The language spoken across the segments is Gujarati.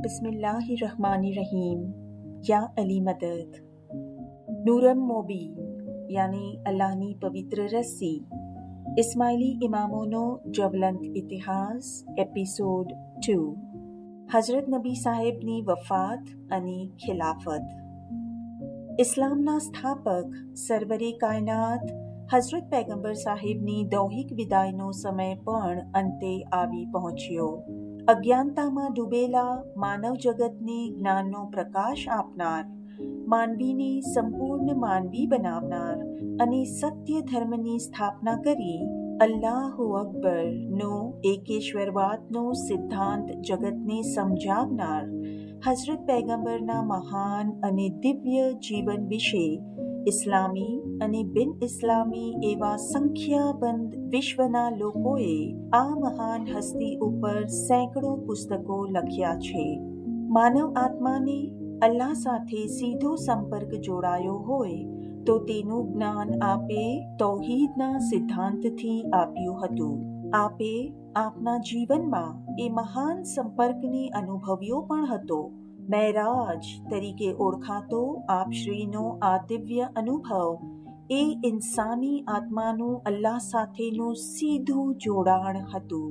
बिस्मिल्लाहिर्रहमानिर्रहीम। या અલી મદદ. નૂરમ મોબીન યાની અલ્લાહની પવિત્ર રસ્સી. ઇસ્માઇલી ઇમામોનો જ્વલંત ઇતિહાસ એપિસોડ 2. હઝરત નબી સાહેબની વફાત અને ખિલાફત. ઇસ્લામના સ્થાપક સરવરે કાયનાત હઝરત પૈગંબર સાહેબની દૌહિક વિદાયનો સમય પણ અંતે આવી પહોંચ્યો. અજ્ઞાનતામાં ડૂબેલા માનવ જગતને જ્ઞાનનો પ્રકાશ આપનાર, માનવીને સંપૂર્ણ માનવી બનાવનાર અને સત્ય ધર્મની સ્થાપના કરી અલ્લાહુ અકબરનો એકેશ્વરવાદનો સિદ્ધાંત જગતને સમજાવનાર હઝરત પૈગંબરના મહાન અને દિવ્ય જીવન વિશે ઇસ્લામી અને બિન ઇસ્લામી એવા સંખ્યાબંધ વિશ્વના લોકોએ આ મહાન હસ્તી ઉપર સેંકડો પુસ્તકો લખ્યા છે. માનવ આત્માને અલ્લાહ સાથે સીધો સંપર્ક જોડાયો હોય તો તેનું જ્ઞાન આપે તૌહીદના સિદ્ધાંતથી આપ્યું હતું. આપે આપના જીવનમાં એ મહાન સંપર્કને અનુભવ્યો પણ હતો. મહેરાજ તરીકે ઓળખાતો આપશ્રીનો આ દિવ્ય અનુભવ એ ઇન્સાની આત્માનું અલ્લાહ સાથેનું સીધું જોડાણ હતું.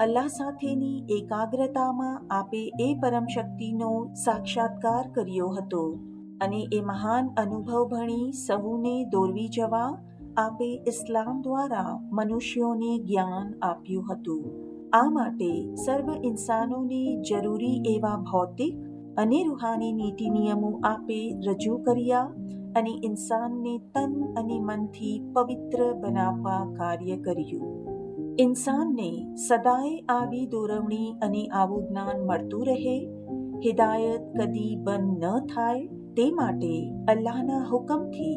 અલ્લાહ સાથેની એકાગ્રતામાં આપે એ પરમ શક્તિનો સાક્ષાત્કાર કર્યો હતો અને એ મહાન અનુભવ ભણી સહુને દોરવી જવા આપે ઇસ્લામ દ્વારા મનુષ્યોને જ્ઞાન આપ્યું હતું. આ માટે સર્વ ઇન્સાનોને જરૂરી એવા ભૌતિક અને રૂહાની નીતિ નિયમો આપે રજૂ કર્યા અને ઇન્સાનને તન અને મનથી પવિત્ર બનાવવા કાર્ય કર્યું. ઇન્સાનને સદાય આવી દોરવણી અને આવું જ્ઞાન મળતું રહે, હિદાયત કદી બંધ ન થાય તે માટે અલ્લાહના હુકમથી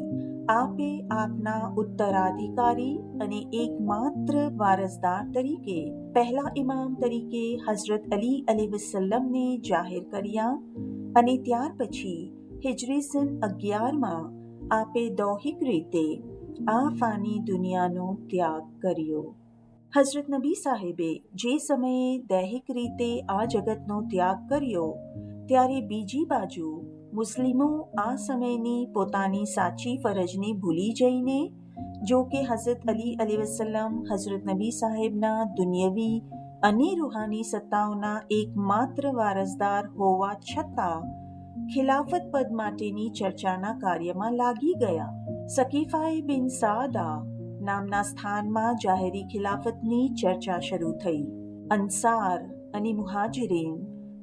આપે આપના ઉત્તરાધિકારી અને એકમાત્ર વારસદાર તરીકે પહેલા ઇમામ તરીકે હઝરત અલી અલૈહિસ્સલામને જાહેર કર્યા અને ત્યાર પછી હિજરી સન 11માં આપે દૌહિક રીતે આ ફાની દુનિયાનો ત્યાગ કર્યો. હઝરત નબી સાહેબે જે સમયે દૈહિક રીતે આ જગતનો ત્યાગ કર્યો ત્યારે બીજી બાજુ મુસ્લિમો આ સમયની પોતાની સાચી ફરજને ભૂલી જઈને, જો કે હઝરત અલી અલૈહિસ્સલામ હઝરત નબી સાહેબના દુન્યવી અને રૂહાની સત્તાઓના એકમાત્ર વારસદાર હોવા છતાં ખિલાફત પદ માટેની ચર્ચાના કાર્યમાં લાગી ગયા. સકીફાએ બિન સાદા નામના સ્થાનમાં જાહેરી ખિલાફતની ચર્ચા શરૂ થઈ. અંસાર અને મુહાજિરીન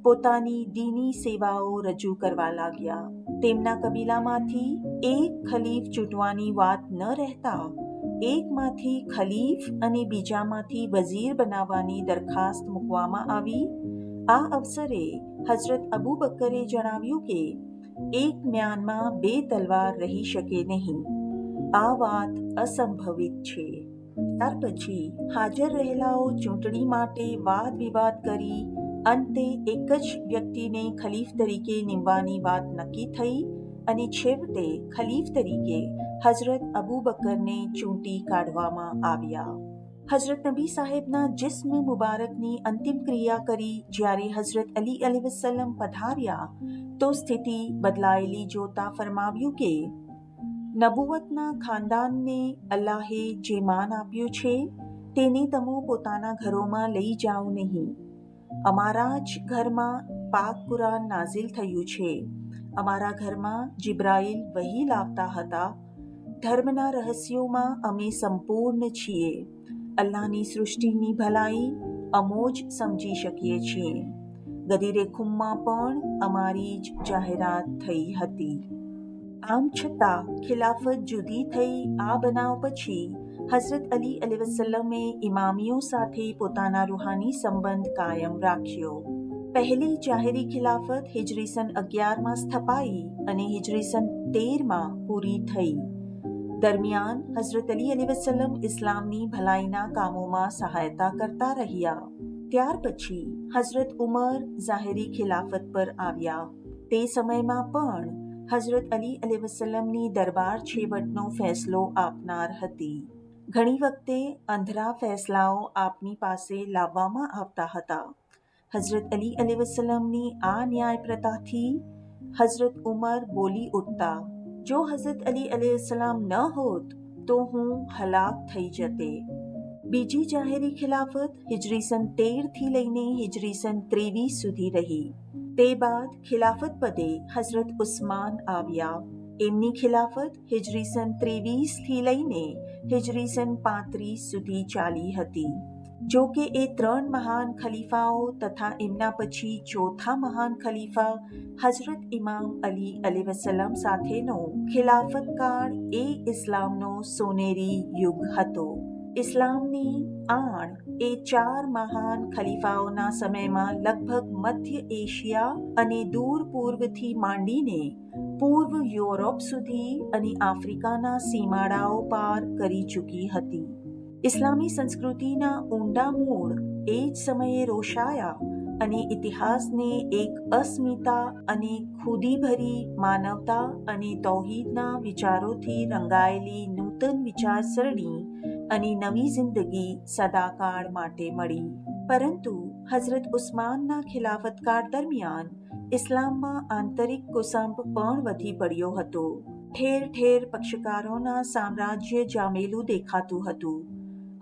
પોતાની દીની સેવાઓ રજૂ કરવા લાગ્યા. તેમના કબીલામાંથી એક ખલીફ ચૂંટવાની વાત ન રહેતા એકમાંથી ખલીફ અને બીજામાંથી વઝીર બનાવવાની દરખાસ્ત મૂકવામાં આવી. આ અવસરે હઝરત અબુ બકરે જણાવ્યું કે એક મ્યાનમાં 2 તલવાર રહી શકે નહીં. આ વાત અસંભવિત છે. ત્યાર પછી હાજર રહેલાઓ ચૂંટણી માટે વાદ વિવાદ કરી અંતે એક જ વ્યક્તિને ખલીફ તરીકે નીમવાની વાત નક્કી થઈ અને છેવટે ખલીફ તરીકે હઝરત અબુ બકરને ચૂંટી કાઢવામાં આવ્યા. હઝરત નબી સાહેબના જિસ્મ મુબારકની અંતિમ ક્રિયા કરી જ્યારે હઝરત અલી અલૈહિસ્સલામ પધાર્યા તો સ્થિતિ બદલાયેલી જોતા ફરમાવ્યું કે નબુવતના ખાનદાનને અલ્લાહે જે માન આપ્યું છે તેને તમે પોતાના ઘરોમાં લઈ જાઓ નહીં. અમારા જ ઘરમાં પાક કુરાન નાઝિલ થયું છે. અમારા ઘરમાં જિબ્રાઈલ વહી લાવતા હતા. ધર્મના રહસ્યોમાં અમે સંપૂર્ણ છીએ. અલ્લાહની સૃષ્ટિની ભલાઈ અમો જ સમજી શકીએ છીએ. ગદીરે ખુમ્મા પણ અમારી જ જાહેરાત થઈ હતી. આમ છતાં ખિલાફત જુદી થઈ આ બનાવ પછી હઝરત અલી અલૈહિસ્સલામે ઇમામીઓ સાથે પોતાના રૂહાની સંબંધ કાયમ રાખ્યો. પહેલી જાહેરી ખિલાફત હિજરી સન 11માં સ્થપાઈ અને હિજરી સન 13માં પૂરી થઈ. દરમિયાન હઝરત અલી અલૈહિસ્સલામ ઇસ્લામની ભલાઈના કામોમાં સહાયતા કરતા રહ્યા. ત્યાર પછી હઝરત ઉમર ઝાહેરી ખિલાફત પર આવ્યા. તે સમયમાં પણ હઝરત અલી અલૈહિસ્સલામની દરબાર છેવટનો ફેસલો આપનાર હતી. ઘણી વખતે અંધરા ફેસલાઓ આપની પાસે લાવવામાં આવતા હતા. હઝરત અલી અલૈહિસ્સલામની આ ન્યાય પ્રથાથી હઝરત ઉમર બોલી ઉઠતા, જો હઝરત અલી અલૈહિસ્સલામ ન હોત તો હું હલાક થઈ જતે. બીજી જાહેરી ખિલાફત હિજરી સન 13થી લઈને હિજરી સન 23 સુધી રહી. તે બાદ ખિલાફત પદે હઝરત ઉસ્માન આવ્યા. એમની ખિલાફત હિજરી સન 23થી લઈને હિજરી સન 35 સુધી ચાલી હતી. જો કે એ 3 મહાન ખલીફાઓ તથા એમના પછી ચોથા મહાન ખલીફા હઝરત ઇમામ અલી અલૈહિસ્સલામ સાથેનો ખિલાફત કાળ એ ઇસ્લામનો સોનેરી યુગ હતો. ઇસ્લામની આણ એ 4 મહાન ખલીફાઓના સમયમાં લગભગ મધ્ય એશિયા અને દૂર પૂર્વથી માંડીને પૂર્વ યુરોપ સુધી અને આફ્રિકાના સીમાડાઓ પાર કરી ચૂકી હતી. ઇસ્લામી સંસ્કૃતિના ઊંડા મૂળ એ જ સમયે રોષાયા અને ઇતિહાસને એક અસ્મિતા અને ખુદીભરી માનવતા અને તૌહીદના વિચારોથી રંગાયેલી નૂતન વિચારસરણી અને નવી જિંદગી સદાકાળ માટે મળી. પરંતુ હઝરત ઉસ્માનના ખિલાફતકાળ દરમિયાન ઇસ્લામમાં આંતરિક કુસંપ પણ વધી પડ્યો હતો. ઠેર ઠેર પક્ષકારોના સામ્રાજ્ય જામેલું દેખાતું હતું.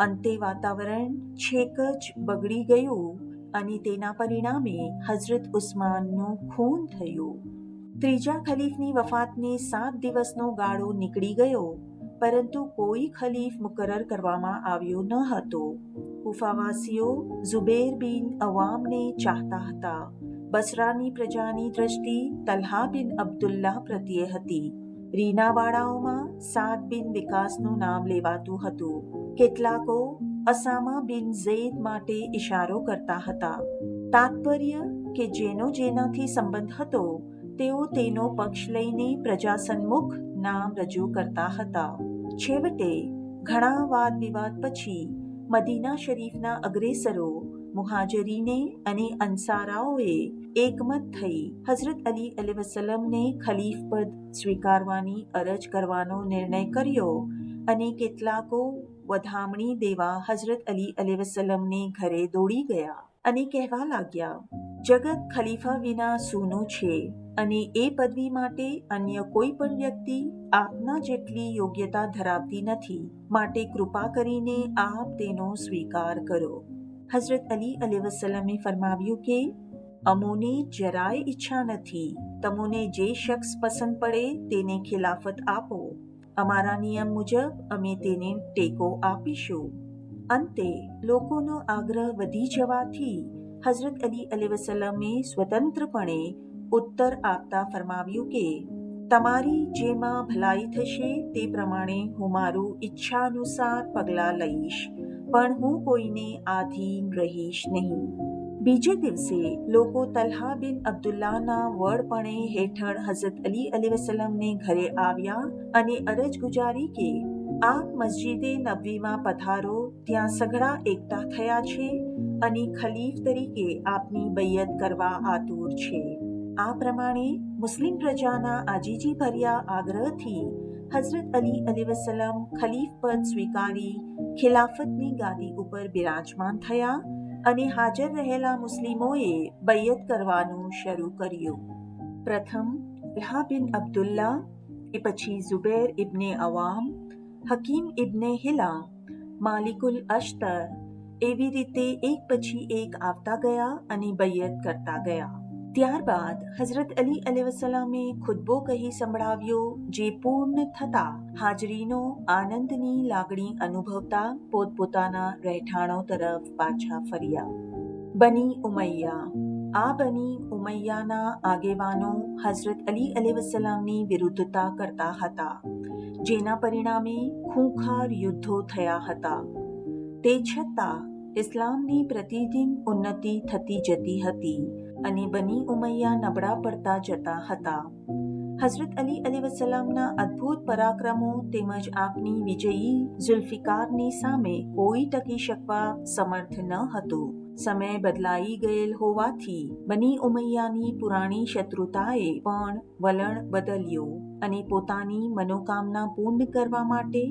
અંતે વાતાવરણ છેક જ બગડી ગયું અને તેના પરિણામે હઝરત ઉસ્માનનું ખૂન થયું. ત્રીજા ખલીફની વફાતને 7 દિવસનો ગાળો નીકળી ગયો, પરંતુ કોઈ ખલીફ મુકરર કરવામાં આવ્યો ન હતો. કુફાવાસીઓ ઝુબેર બિન અવામને ચાહતા હતા. બસરાની પ્રજાની દ્રષ્ટિ તલ્હા બિન અબ્દુલ્લાહ પ્રત્યે હતી. રીનાવાડાઓમાં સાદ બિન વિકાસનું નામ લેવાતું હતું. કેટલાકો અસામા બિન ઝૈદ માટે ઇશારો કરતા હતા. તાત્પર્ય કે જેનો જેનાથી સંબંધ હતો તેઓ તેનો પક્ષ લઈને પ્રજા સન્મુખ નામ રજૂ કરતા હતા. છેવટે ઘણા વાદ વિવાદ પછી મદીના શરીફના અગ્રેસરો મુહાજરીને અને અંસારાઓએ એકમત થઈ હઝરત અલી અલૈહિસ્સલામને ખલીફ પદ સ્વીકારવાની અરજ કરવાનો નિર્ણય કર્યો અને કેટલાકો વધામણી દેવા હઝરત અલી અલૈહિસ્સલામને ઘરે દોડી ગયા અને કહેવા લાગ્યા, જગત ખલીફા વિના સૂનું છે અને એ પદવી માટે અન્ય કોઈ પણ વ્યક્તિ આપના જેટલી યોગ્યતા ધરાવતી નથી, માટે કૃપા કરીને આપ તેનો સ્વીકાર કરો. હઝરત અલી અલૈહિસ્સલામે ફરમાવ્યું કે અમોને જરાય ઈચ્છા નથી. તમોને જે શખ્સ પસંદ પડે તેને ખિલાફત આપો. અમારા નિયમ મુજબ અમે તેને ટેકો આપીશું. અંતે લોકોનો આગ્રહ વધી જવાથી હઝરત અલી અલૈહિસ્સલામે સ્વતંત્રપણે ઉત્તર આપતા ફરમાવ્યું કે તમારી જેમાં ભલાઈ થશે તે પ્રમાણે હું મારું ઈચ્છાનુસાર પગલાં લઈશ, પણ હું કોઈને આધીન રહીશ નહીં. બીજે દિવસે લોકો તલ્હા બિન અબ્દુલ્લાહના વડપણે હેઠળ હઝરત અલી અલૈહિસ્સલામને ઘરે આવ્યા અને અરજ ગુજારી કે આપ મસ્જિદે નબવીમાં પધારો, ત્યાં સઘળા એકઠા થયા છે અને ખલીફ તરીકે આપની બૈયત કરવા આતુર છે. આ પ્રમાણે મુસ્લિમ પ્રજાના આજીજી ભર્યા આગ્રહથી હઝરત અલી અલૈહિસ્સલામ ખલીફ પદ સ્વીકારી ખિલાફતની ગાદી ઉપર બિરાજમાન થયા અને હાજર રહેલા મુસ્લિમોએ બૈયત કરવાનું શરૂ કર્યું. પ્રથમ તલ્હા બિન અબ્દુલ્લા, એ પછી ઝુબૈર ઇબ્ને અવામ, હકીમ ઇબ્ને હિલા, માલિકુલ અશ્તર, એવી રીતે એક પછી એક આવતા ગયા અને બૈયત કરતા ગયા. ત્યારબાદ હઝરત અલી અલૈહિસ્સલામે ખુતબો કહી સંભળાવ્યો, જે પૂર્ણ થતા હાજરીનો આનંદની લાગણી અનુભવતા પોતપોતાના રહેઠાણો તરફ પાછા ફર્યા. બની ઉમૈયા. આ બની ઉમૈયાના આગેવાનો હઝરત અલી અલૈહિસ્સલામની વિરુદ્ધતા કરતા હતા, જેના પરિણામે ખૂંખાર યુદ્ધો થયા હતા. તે છતાં ઇસ્લામની પ્રતિદિન ઉન્નતિ થતી જતી હતી અને બની ઉમૈયા નબળા પડતા જતા હતા. હઝરત અલી અલૈહિસ્સલામના અદ્ભુત પરાક્રમો તેમજ આપની વિજયી ઝુલ્ફિકારની સામે કોઈ ટકી શકવા સમર્થ ન હતું. સમય બદલાઈ ગયેલ હોવાથી બની ઉમૈયાની પુરાણી શત્રુતાએ પણ વલણ બદલ્યું અને પોતાની મનોકામના પૂર્ણ કરવા માટે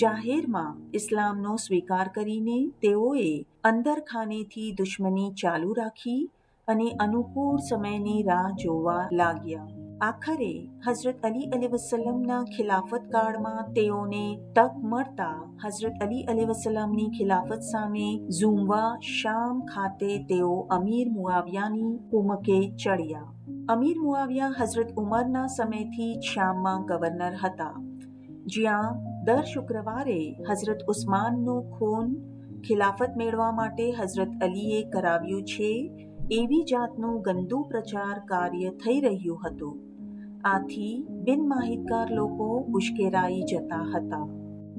જાહેરમાં ઇસ્લામનો સ્વીકાર કરીને તેઓએ અંદરખાનેથી દુશ્મની ચાલુ રાખી અને અનુકૂળ સમયની રાહ જોવા લાગ્યા. આખરે હઝરત અલી અલૈહિસ્સલામના ખિલાફત કાળમાં તેઓને તક મળતા હઝરત અલી અલૈહિસ્સલામની ખિલાફત સામે ઝુમવા શામ ખાતે તેઓ અમીર મુઆવિયાની કુમકે ચડ્યા. અમીર મુઆવિયા હઝરત ઉમરના સમયથી શામમાં ગવર્નર હતા, જ્યાં દર શુક્રવારે હઝરત ઉસ્માનનું ખૂન ખિલાફત મેળવવા માટે હઝરત અલીએ કરાવ્યું છે એવી જાતનું ગંદુ પ્રચાર કાર્ય થઈ રહ્યું હતું. આથી બિનમાહિતગાર લોકો ઉશ્કેરાઈ જતા હતા.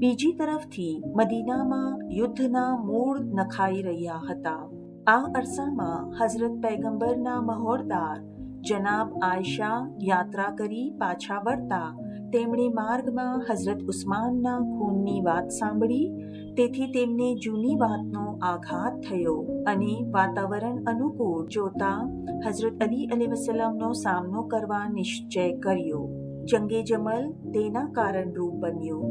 બીજી તરફથી મદીનામાં યુદ્ધના મૂળ નખાઈ રહ્યા હતા. આ અરસામાં હઝરત પૈગંબરના મહોરદાર જનાબ આયશા યાત્રા કરી પાછા વળતા તેમણે માર્ગમાં હઝરત ઉસ્માનના ખૂનની વાત સાંભળી. તેથી તેમને જૂની વાતનો આઘાત થયો અને વાતાવરણ અનુકૂળ જોતા હઝરત અલી અલૈહિસ્સલામનો સામનો કરવા નિશ્ચય કર્યો. જંગે જમલ તેના કારણરૂપ બન્યો.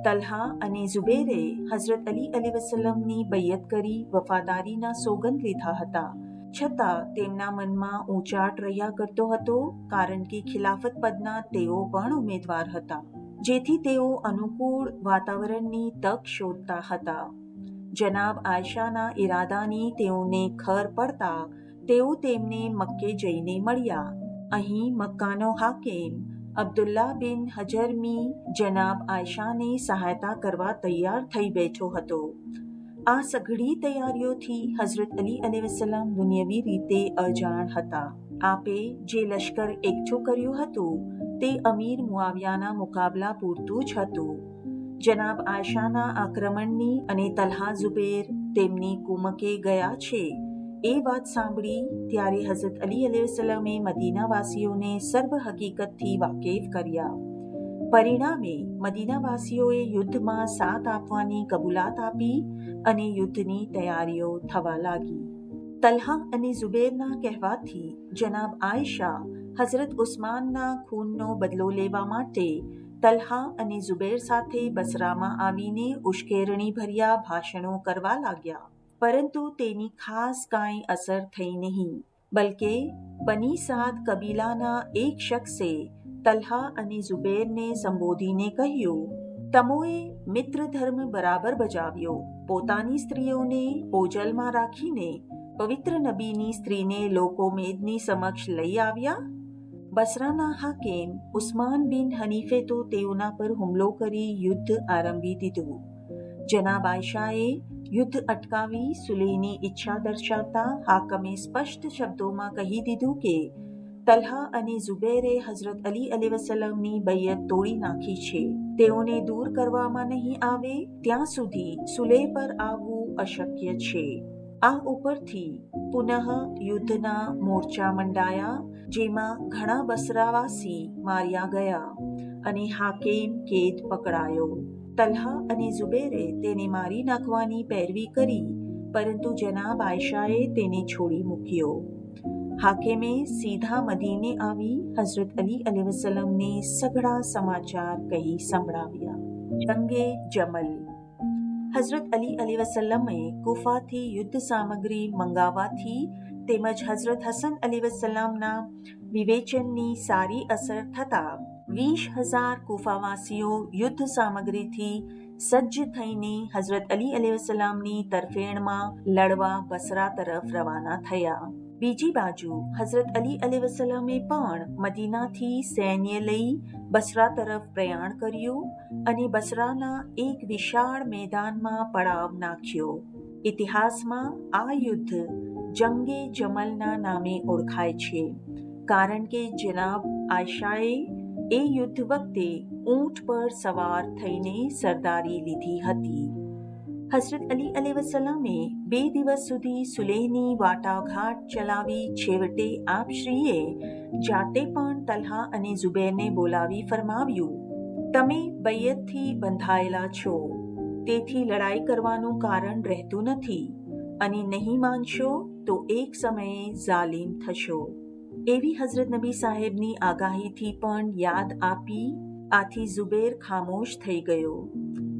તલ્હા અને ઝુબેરે હઝરત અલી અલૈહિસ્સલામની બૈયત કરી વફાદારીના સોગંદ લીધા હતા. છતાં તેમના મનમાં ઊંચાટ રહ્યા કરતો હતો, કારણ કે ખિલાફત પદના તેઓ પણ ઉમેદવાર હતા, જેથી તેઓ અનુકૂળ વાતાવરણની તક શોધતા હતા. જનાબ આયશાના ઈરાદાની તેઓને ખબર પડતા તેઓ તેમને મક્કે જઈને મળ્યા. અહીં મક્કાનો હાકિમ અબ્દુલ્લાહ બિન હજરમી જનાબ આયશાને સહાયતા કરવા તૈયાર થઈ બેઠો હતો. આ સઘળી તૈયારીઓથી હઝરત અલી અલૈહિસ્સલામ દુન્યવી રીતે અજાણ હતા. આપે જે લશ્કર એકઠું કર્યું હતું તે અમીર મુઆવિયાના મુકાબલા પૂરતું જ હતું. જનાબ આયશાના આક્રમણની અને તલ્હા ઝુબેર તેમની કુમકે ગયા છે એ વાત સાંભળી ત્યારે હઝરત અલી અલૈહિસ્સલામે મદીનાવાસીઓને સર્વ હકીકતથી વાકેફ કર્યા. પરિણામે મદીનાવાસીઓએ યુદ્ધમાં સાથ આપવાની કબૂલાત આપી અને યુદ્ધની તૈયારીઓ થવા લાગી. તલ્હા અને ઝુબેરના કહેવાથી જનાબ આયશા હઝરત ઉસ્માનના ખૂનનો બદલો લેવા માટે તલ્હા અને ઝુબેર સાથે બસરામાં આવીને ઉશ્કેરણીભર્યા ભાષણો કરવા લાગ્યા. પરંતુ તેની ખાસ કાંઈ અસર થઈ નહીં, બલકે બની સાદ કબીલાના એક શખ્સે તલ્હા અને ઝુબેરને સંબોધીને કહ્યું, તમોએ મિત્ર ધર્મ બરાબર બજાવ્યો. પોતાની સ્ત્રીઓને ઓજલમાં રાખીને પવિત્ર નબીની સ્ત્રીને લોકોમેદની સમક્ષ લઈ આવ્યા. બસરાના હાકિમ ઉસ્માન બિન હનીફે તો તેઓના પર હુમલો કરી યુદ્ધ આરંભી દીધું. જનાબ આયશાએ યુદ્ધ અટકાવી સુલેહની ઈચ્છા દર્શાવતા હાકમે સ્પષ્ટ શબ્દોમાં કહી દીધું કે તલ્હા અને ઝુબેરે હઝરત અલી અલૈહિસ્સલામની બૈયત તોડી નાખી છે. તેઓને દૂર કરવામાં નહીં આવે ત્યાં સુધી સુલેહ પર આવવું અશક્ય છે. આ ઉપરથી પુનઃ યુદ્ધના મોરચા મંડાયા, જેમાં ઘણા બસરાવાસી માર્યા ગયા અને હાકિમ કેદ પકડાયો. તલ્હા અને ઝુબેરે તેને મારી નાખવાની પેરવી કરી, પરંતુ જનાબ આયશાએ તેને છોડી મૂક્યો. હાકિમે સીધા મદીને આવી હઝરત અલી અલૈહિસ્સલામને સઘળા સમાચાર કહી સંભળાવ્યા. જંગે જમલ. હઝરત અલી અલૈહિસ્સલામે કુફાથી યુદ્ધ સામગ્રી મંગાવવાથી તેમજ હઝરત હસન અલૈહિસ્સલામના વિવેચનની સારી અસર થતાં 20,000 કુફાવાસીઓ યુદ્ધ સામગ્રીથી સજ્જ થઈને હઝરત અલી અલૈહિસ્સલામની તરફેણમાં લડવા બસરા તરફ રવાના થયા. બીજી બાજુ હઝરત અલી અલૈહિસ્સલામે પણ મદીનાથી સૈન્ય લઈ બસરા તરફ પ્રયાણ કર્યું અને બસરાના એક વિશાળ મેદાનમાં પડાવ નાખ્યો. ઇતિહાસમાં આ યુદ્ધ જંગે જમલના નામે ઓળખાય છે, કારણ કે જનાબ આયશાએ એ યુદ્ધ વખતે ઊંટ પર સવાર થઈને સરદારી લીધી હતી. હઝરત અલી અલૈહિસ્સલામે 2 દિવસ સુધી સુલેહની વાટાઘાટ ચલાવી છેવટે આપશ્રીએ જાતે પણ તલ્હા અને ઝુબેરને બોલાવી ફરમાવ્યું, તમે બૈયતથી બંધાયેલા છો, તેથી લડાઈ કરવાનું કારણ રહેતું નથી અને નહીં માનશો તો એક સમયે ઝાલિમ થશો. એવી હઝરત નબી સાહેબની આગાહીથી પણ યાદ આપી. આથી ઝુબેર ખામોશ થઈ ગયો.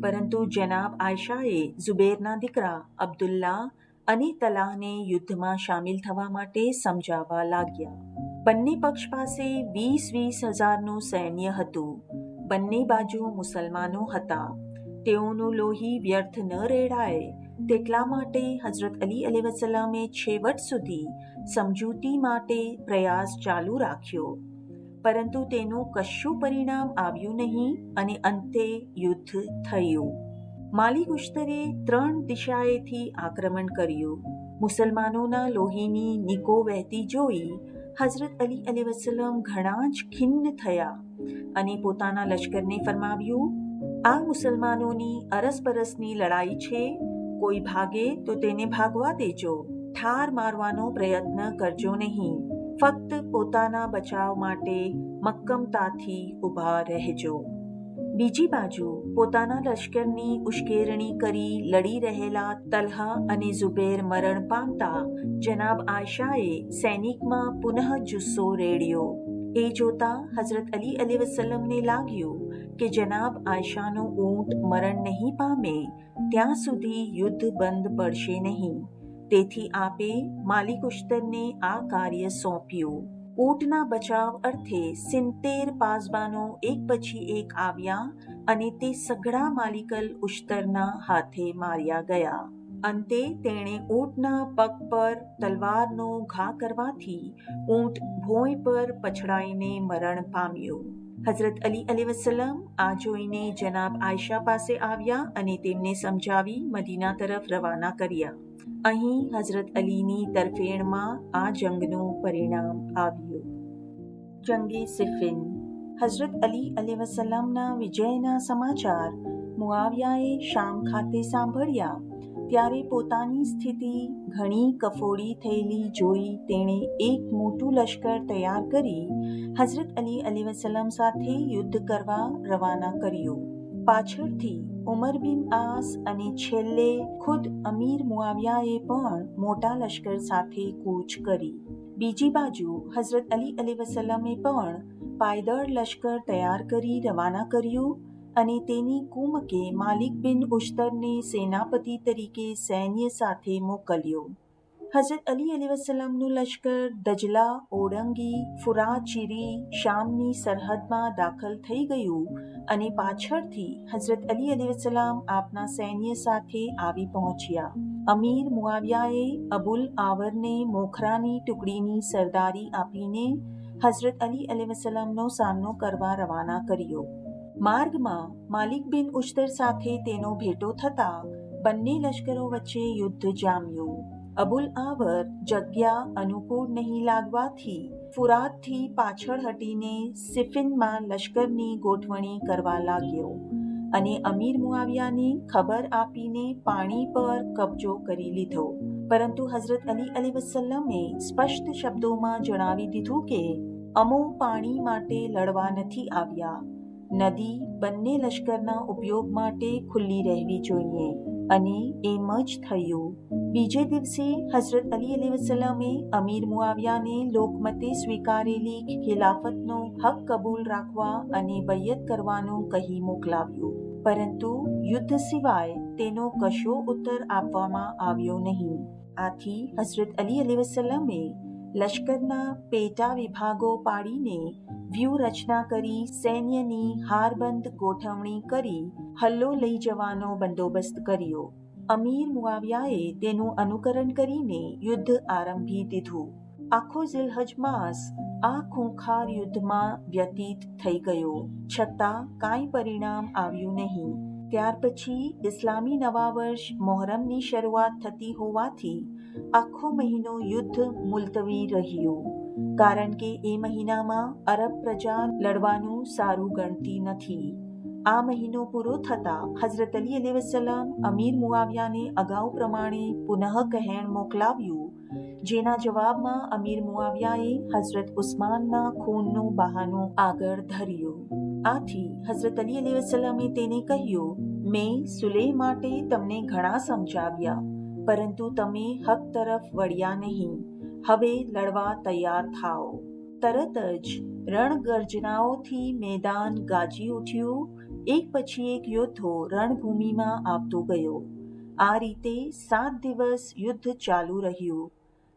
પરંતુ જનાબ આયશાએ ઝુબેરના દીકરા અબ્દુલ્લાહ અને તલાહને યુદ્ધમાં સામેલ થવા માટે સમજાવવા લાગ્યા. બંને પક્ષ પાસે 20,000 સૈન્ય હતું. બંને બાજુ મુસલમાનો હતા. તેઓનું લોહી વ્યર્થ ન રેડાય તેટલા માટે હઝરત અલી અલૈહિસ્સલામે છેવટ સુધી સમજૂતી માટે પ્રયાસ ચાલુ રાખ્યો. પરંતુ તેનું કશું પરિણામ આવ્યું નહીં અને અંતે યુદ્ધ થયું. માલિક ઉશ્તરે 3 દિશાએથી આક્રમણ કર્યું. મુસલમાનોના લોહીની નિકો વહેતી જોઈ હઝરત અલી અલૈહિસ્સલામ ઘણા જ ખિન્ન થયા અને પોતાના લશ્કરને ફરમાવ્યું, આ મુસલમાનોની અરસપરસની લડાઈ છે. કોઈ ભાગે તો તેને ભાગવા દેજો. ઠાર મારવાનો પ્રયત્ન કરજો નહીં. ફક્ત પોતાના બચાવ માટે મક્કમતાથી ઊભા રહેજો. બીજી બાજુ પોતાના લશ્કરની ઉશ્કેરણી કરી લડી રહેલા તલ્હા અને ઝુબેર મરણ પામતા જનાબ આયશાએ સૈનિકમાં પુનઃ જુસ્સો રેડ્યો. એ જોતા હઝરત અલી અલૈહિસ્સલામને લાગ્યું કે જનાબ આયશાનો ઊંટ મરણ નહીં પામે ત્યાં સુધી યુદ્ધ બંધ પડશે નહીં. તેથી આપે માલિક ઉશ્તરને આ કાર્ય સોંપ્યું. ઊંટના બચાવ અર્થે 70 પાસબાનો એક પછી એક આવ્યા અને તે સઘળા માલિકલ ઉશ્તરના હાથે માર્યા ગયા. અંતે તેણે ઊંટના પગ પર તલવારનો ઘા કરવાથી ઊંટ ભોંય પર પછડાઈને મરણ પામ્યું. હઝરત અલી અલૈહિસ્સલામ આ જોઈને જનાબ આયશા પાસે આવ્યા અને તેમને સમજાવી મદીના તરફ રવાના કર્યા. અહીં હઝરત અલીની તરફેણમાં આ જંગનું પરિણામ આવ્યું. જંગે સિફિન. હઝરત અલી અલૈહિસ્સલામના વિજયના સમાચાર મુઆવિયાએ શામ ખાતે સાંભળ્યા ત્યારે પોતાની સ્થિતિ ઘણી કફોડી થયેલી જોઈ તેણે એક મોટું લશ્કર તૈયાર કરી હઝરત અલી અલૈહિસ્સલામ સાથે યુદ્ધ કરવા રવાના કર્યું. પાછળથી ઉમર બિન આસ અને છેલ્લે ખુદ અમીર મુઆવિયાએ પણ મોટા લશ્કર સાથે કૂચ કરી. બીજી બાજુ હઝરત અલી અલૈહિસ્સલામે પણ પાયદળ લશ્કર તૈયાર કરી રવાના કર્યું અને તેની કુમકે માલિક બિન ઉશ્તરને સેનાપતિ તરીકે સૈન્ય સાથે મોકલ્યો. હઝરત અલી અલૈહિસ્સલામનું લશ્કર દજલા ઓળંગી ફુરાત ચીરી શામની સરહદમાં દાખલ થઈ ગયું અને પાછળથી હઝરત અલી અલૈહિસ્સલામ આપના સૈન્ય સાથે આવી પહોંચ્યા. અમીર મુઆવિયાએ અબુલ આવરને મોખરાની ટુકડીની સરદારી આપીને હઝરત અલી અલૈહિસ્સલામનો સામનો કરવા રવાના કર્યો. માર્ગમાં માલિક બિન ઉશ્તર સાથે તેનો ભેટો થતા બંને લશ્કરો વચ્ચે યુદ્ધ જામ્યું. અબુલ આવર જગ્યા અનુકૂળ નહીં લાગવાથી ફુરાતથી પાછળ હટીને સિફિનમાં લશ્કરની ગોઠવણી કરવા લાગ્યો અને અમીર મુઆવિયાને ખબર આપીને પાણી પર કબજો કરી લીધો. પરંતુ હઝરત અલી અલૈહિસ્સલામે સ્પષ્ટ શબ્દોમાં જણાવી દીધું કે અમો પાણી માટે લડવા નથી આવ્યા. નદી બંને લશ્કરના ઉપયોગ માટે ખુલ્લી રહેવી જોઈએ અને એમ જ થયું. બીજે દિવસે હઝરત અલી અલૈહિસ્સલામે અમીર મુઆવિયાને લોકમતે સ્વીકારેલી ખિલાફતનો હક કબૂલ રાખવા અને બૈયત કરવાનું કહી મોકલાવ્યું. પરંતુ યુદ્ધ સિવાય તેનો કશો ઉત્તર આપવામાં આવ્યો નહીં. આથી હઝરત અલી અલૈહિસ્સલામે લશ્કરના પેટા વિભાગો પાડીને વ્યૂહરચના કરી સૈન્યની હારબંધ ગોઠવણી કરી હલ્લો લઈ જવાનો બંદોબસ્ત કર્યો. અમીર મુઆવિયાએ તેનું અનુકરણ કરીને યુદ્ધ આરંભી દીધું. આખો ઝિલહજ માસ આ ખૂંખાર યુદ્ધમાં વ્યતીત થઈ ગયો, છતાં કાંઈ પરિણામ આવ્યું નહીં. ત્યાર પછી ઇસ્લામી નવા વર્ષ મોહરમની શરૂઆત થતી હોવાથી આખો મહિનો યુદ્ધ મુલતવી રહ્યું, કારણ કે એ મહિનામાં અરબ પ્રજા લડવાનું સારું ગણતી નથી. આ મહિનો પૂરો થતાં હઝરત અલી અલૈહિસ્સલામ અમીર મુઆવિયાને અગાઉ પ્રમાણે પુનઃ કહેણ મોકલાવ્યું, જેના જવાબમાં અમીર મુઆવિયાએ હઝરત ઉસ્માનના ખૂનનું બહાનું આગળ ધર્યું. આથી હઝરત અલી અલૈહિસ્સલામે તેને કહ્યું, મેં સુલેહ માટે તમને ઘણા સમજાવ્યા, પરંતુ તમે હક તરફ વળ્યા નહીં. હવે લડવા તૈયાર થાઓ. તરત જ રણગર્જનાઓથી મેદાન ગાજી ઉઠ્યું. એક પછી એક યોદ્ધો રણભૂમિમાં આવતો ગયો. આ રીતે 7 દિવસ યુદ્ધ ચાલુ રહ્યું.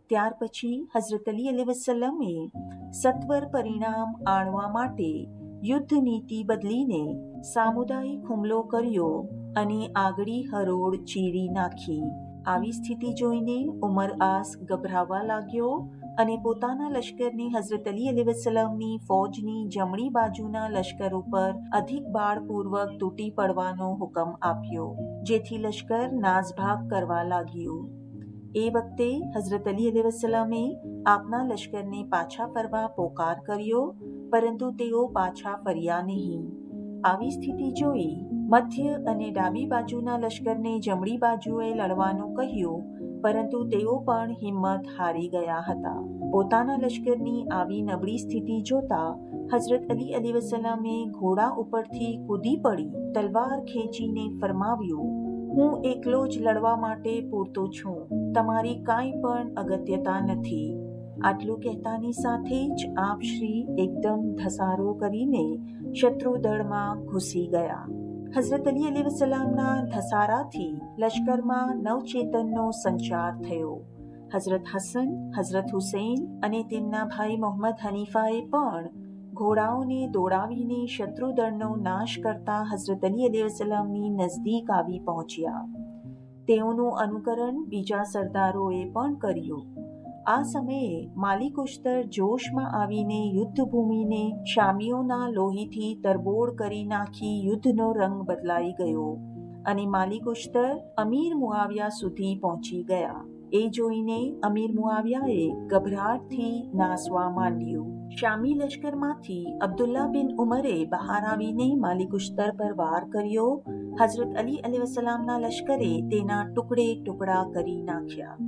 ત્યાર પછી હઝરત અલી અલૈહિસ્સલામે સત્વર પરિણામ આણવા માટે યુદ્ધ નીતિ બદલીને સામુદાયિક હુમલો કર્યો અને આગળી હરોળ ચીરી નાખી. આવી સ્થિતિ જોઈને ઉમર આસ ગભરાવા લાગ્યો અને પોતાના લશ્કરને હઝરત અલી અલૈહિસ્સલામની ફૌજની જમણી બાજુના લશ્કર ઉપર અધિક બાળપૂર્વક તૂટી પડવાનો હુકમ આપ્યો, જેથી લશ્કર નાસભાગ કરવા લાગ્યું. એ વખતે હઝરત અલી અલૈહિસ્સલામે આપના લશ્કરને પાછા ફરવા પોકાર કર્યો, પરંતુ તેઓ પાછા ફર્યા નહીં. આવી સ્થિતિ જોઈ મધ્ય અને ડાબી બાજુના લશ્કરને જમણી બાજુએ લડવાનું કહ્યું, પરંતુ તેઓ પણ હિંમત હારી ગયા હતા. પોતાના લશ્કરની આવી નબળી સ્થિતિ જોતા હઝરત અલી અલૈહિસ્સલામે ઘોડા ઉપરથી કૂદી પડી તલવાર ખેંચીને ફરમાવ્યું, હું એકલો જ લડવા માટે પૂરતો છું, તમારી કાંઈ પણ અગત્યતા નથી. આટલું કહેતાની સાથે જ આપ શ્રી એકદમ ધસારો કરીને શત્રુ દળમાં ઘૂસી ગયા. હઝરત અલી અલૈહિસ્સલામના ધસારાથી લશ્કરમાં નવચેતનનો સંચાર થયો. હઝરત હસન, હઝરત હુસૈન અને તેમના ભાઈ મોહમ્મદ હનીફાએ પણ ઘોડાઓને દોડાવીને શત્રુદળનો નાશ કરતા હઝરત અલી અલૈહિસ્સલામની નજદીક આવી પહોંચ્યા. તેઓનું અનુકરણ બીજા સરદારોએ પણ કર્યું. આ સમયે માલિક ઉશ્તર જોશમાં આવીને યુદ્ધભૂમિને શામીઓના લોહીથી તરબોળ કરી નાખી યુદ્ધનો રંગ બદલાઈ ગયો અને માલિક ઉશ્તર અમીર મુઆવિયા સુધી પહોંચી ગયા. એ જોઈને અમીર મુઆવિયાએ ગભરાટથી નાસવા માંડ્યું. શામી લશ્કરમાંથી અબ્દુલ્લા બિન ઉમરે બહાર આવીને માલિક ઉશ્તર પર વાર કર્યો. હઝરત અલી અલૈહિસ્સલામના લશ્કરે તેના ટુકડે ટુકડા કરી નાખ્યા.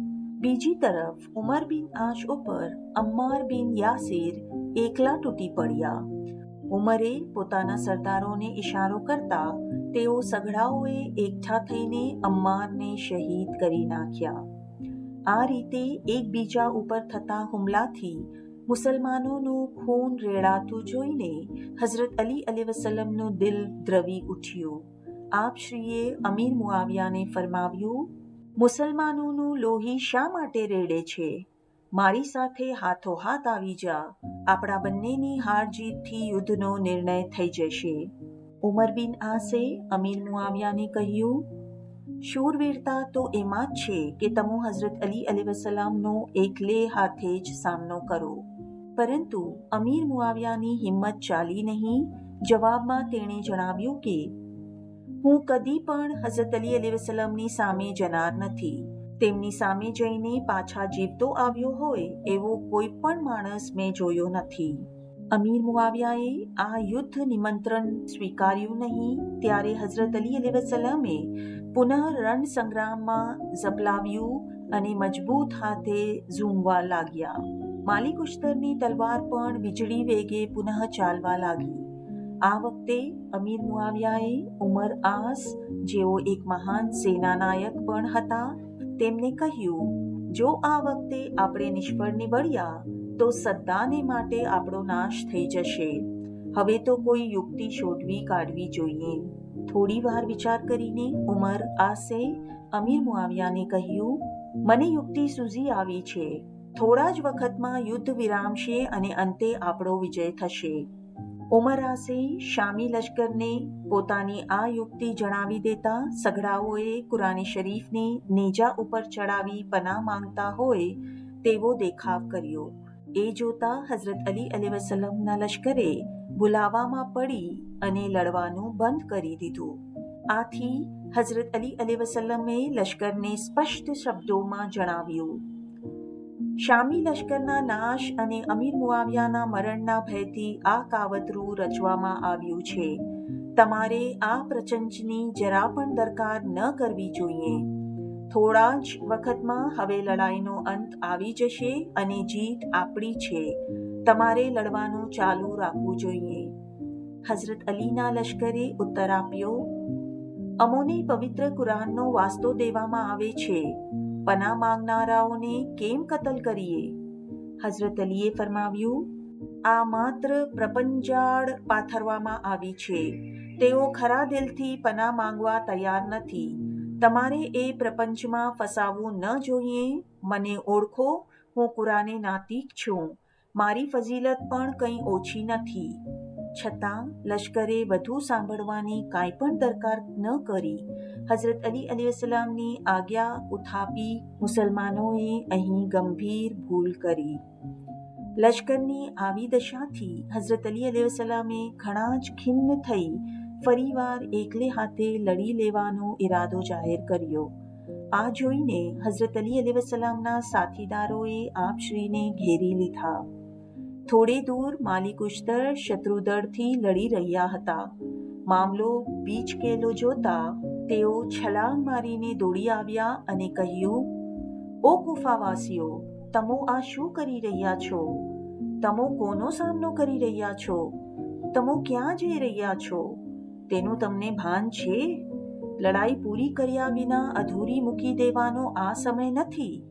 બીજી તરફ ઉમર બિન આશ ઉપર અમ્માર બિન યાસિર એકલા તૂટી પડ્યા. ઉમરે પોતાના સરદારોને ઇશારો કરતા તેઓ સઘળાઓએ એકઠા થઈને અમ્મારને શહીદ કરી નાખ્યા. આ રીતે એકબીજા ઉપર થતા હુમલાથી મુસલમાનોનું ખૂન રેડાતું જોઈને હઝરત અલી અલૈહિસ્સલામનું દિલ દ્રવી ઉઠ્યું. આપશ્રીએ અમીર મુઆવિયાને ફરમાવ્યું, મુસલમાનોનું લોહી શા માટે રેડે છે? મારી સાથે હાથોહાથ આવી જા, આપણા બંનેની હાર જીતથી યુદ્ધનો નિર્ણય થઈ જશે. ઉમર બિન આસે અમીર મુઆવિયાને કહ્યું, શૂરવીરતા તો એમાં જ છે કે તમે હઝરત અલી અલૈહિસ્સલામનો એકલે હાથે જ સામનો કરો. પરંતુ અમીર મુઆવિયાની હિંમત ચાલી નહીં. જવાબમાં તેણે જણાવ્યું કે હું કદી પણ હઝરત અલી અલૈહિસ્સલામની સામે જનાર નથી. તેમની સામે જઈને પાછા જીવતો આવ્યો હોય એવો કોઈ પણ માણસ મેં જોયો નથી. અમીર મુઆવિયાએ આ યુદ્ધ નિમંત્રણ સ્વીકાર્યું નહીં. ત્યારે હઝરત અલી અલૈહિસ્સલામે પુનઃ રણ સંગ્રામમાં ઝપલાવ્યું અને મજબૂત હાથે ઝૂમવા લાગ્યા. માલિક ઉશ્તરની તલવાર પણ વીજળી વેગે પુનઃ ચાલવા લાગી. આ વખતે અમીર મુઆવિયાએ ઉમર આસ, જેઓ એક મહાન સેનાનાયક પણ હતા, તેમને કહ્યું, જો આ વખતે આપણે નિષ્ફળ નીવડ્યા તો સદ્દાને માટે આપણો નાશ થઈ જશે. હવે તો કોઈ યુક્તિ શોધવી કાઢવી જોઈએ. થોડી વાર વિચાર કરીને ઉમર આસે અમીર મુઆવિયાને કહ્યું, મને યુક્તિ સૂઝી આવી છે. થોડા જ વખતમાં યુદ્ધ વિરામશે અને અંતે આપણો વિજય થશે. ઉમર આસે શામી લશ્કરને પોતાની આ યુક્તિ જણાવી દેતા સઘળાઓએ કુરાન શરીફને નેજા ઉપર ચડાવી પનાહ માંગતા હોય તેવો દેખાવ કર્યો. એ જોતા હઝરત અલી અલૈહિસ્સલામના લશ્કરે ભુલાવામાં પડી અને લડવાનું બંધ કરી દીધું. આથી હઝરત અલી અલૈહિસ્સલામે લશ્કરને સ્પષ્ટ શબ્દોમાં જણાવ્યું, શામી લશ્કરના નાશ અને અમીર મુઆવિયાના મરણના ભયથી આ કાવતરું રચવામાં આવ્યું છે. તમારે આ પ્રચંચની જરા પણ દરકાર ન કરવી જોઈએ. થોડા જ વખતમાં હવે લડાઈનો અંત આવી જશે અને જીત આપણી છે. તમારે લડવાનું ચાલુ રાખવું જોઈએ. હઝરત અલીના લશ્કરે ઉત્તર આપ્યો, અમોને પવિત્ર કુરાનનો વાસ્તો દેવામાં આવે છે. પનાહ માંગનારાઓને કેમ કતલ કરીએ? હઝરત અલીએ ફરમાવ્યું, આ માત્ર પ્રપંચાળ પાથરવામાં આવી છે. તેઓ ખરા દિલથી પનાહ માંગવા તૈયાર નથી. તમારે એ પ્રપંચમાં ફસાવવું ન જોઈએ. મને ઓળખો, હું કુરાને નાતિક છું. મારી ફજીલત પણ કંઈ ઓછી નથી. છતાં લશ્કરે વધુ સાંભળવાની કાંઈ પણ દરકાર ન કરી. હઝરત અલી અલૈહિસ્સલામની આજ્ઞા ઉથાપી મુસલમાનોએ અહીં ગંભીર ભૂલ કરી. લશ્કરની આવી દશાથી હઝરત અલી અલૈહિસ્સલામે ઘણા જ ખિન્ન થઈ ફરીવાર એકલે હાથે લડી લેવાનો ઈરાદો જાહેર કર્યો. આ જોઈને હઝરત અલી અલૈહિસ્સલામના સાથીદારોએ આપશ્રીને ઘેરી લીધા. થોડે દૂર માલિક ઉશ્તર શત્રુદળથી લડી રહ્યા હતા. મામલો બીચકેલો જોતા તેઓ છલાંગ મારીને દોડી આવ્યા અને કહ્યું, ઓ કુફાવાસીઓ, તમો આ શું કરી રહ્યા છો? તમો કોનો સામનો કરી રહ્યા છો? તમો ક્યાં જઈ રહ્યા છો? તેનું તમને ભાન છે? લડાઈ પૂરી કર્યા વિના અધૂરી મૂકી દેવાનો આ સમય નથી.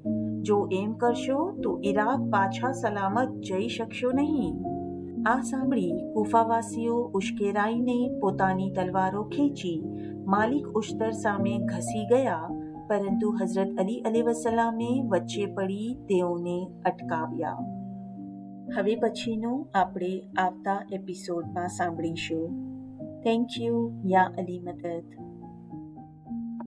જો એમ કરશો તો ઈરાક પાછા સલામત જઈ શકશો નહીં. આ સાંભળી કુફાવાસીઓ ઉશ્કેરાઈને પોતાની તલવારો ખેંચી માલિક ઉશ્તર સામે ઘસી ગયા, પરંતુ હઝરત અલી અલૈહિસ્સલામે વચ્ચે પડી તેઓને અટકાવ્યા. હવે પછીનું આપણે આવતા એપિસોડમાં સાંભળીશું. Thank you. યા અલી મદદ.